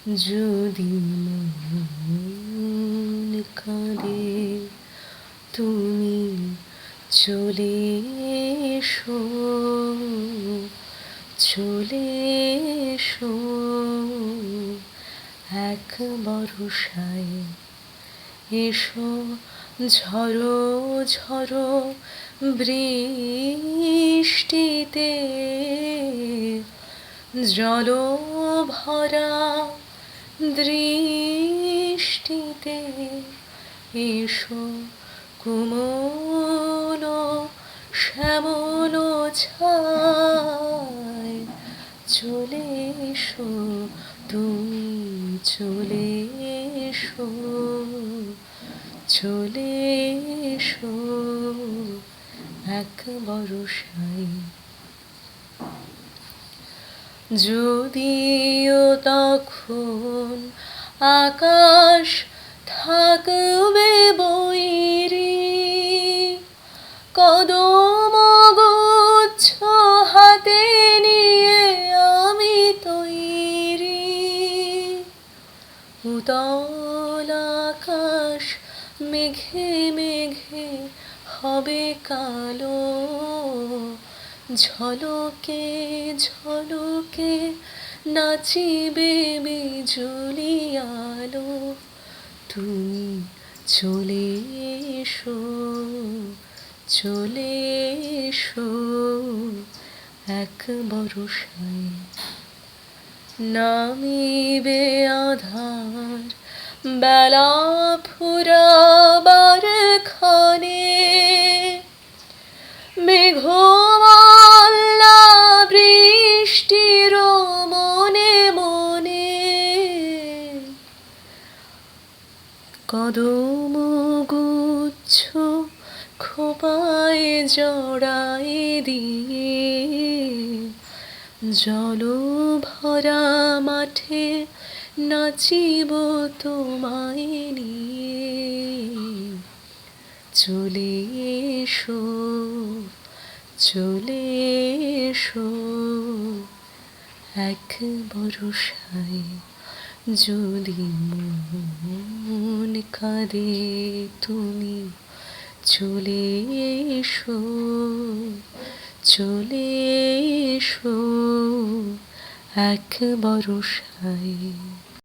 যদি মন কাঁদে তুমি চলে এসো, চলে এসো এক বরষায় এসো, ঝড়ো ঝড়ো বৃষ্টিতে জল ভরা দৃষ্টিতে এসো, কোমল শ্যামল ছায় চলে এসো, তুমি চলে এসো, চলে এসো এক বরষায়। যদিও তখন আকাশ থাকবে বৈরী, কদম গুচ্ছ হাতে নিয়ে আমি তৈরি, উতল আকাশ মেঘে মেঘে হবে কালো, ঝলকে ঝলকে নাচিবে বিজুলি আলো, তুমি চলে এসো, চলে এসো এক বরষায়। নামিবে আধার বেলা ফুরাবার ক্ষণে, মেঘমাল্লা বৃষ্টির মনে মনে, কদম গুচ্ছ খোপায় জড়াই দিয়ে, জল ভরা মাঠে নাচিব তোমায় নিয়ে, চলে এসো, চলে এসো এক বরষায়। যদি মন কাঁদে তুমি চলে এসো, চলে এসো এক বরষায়।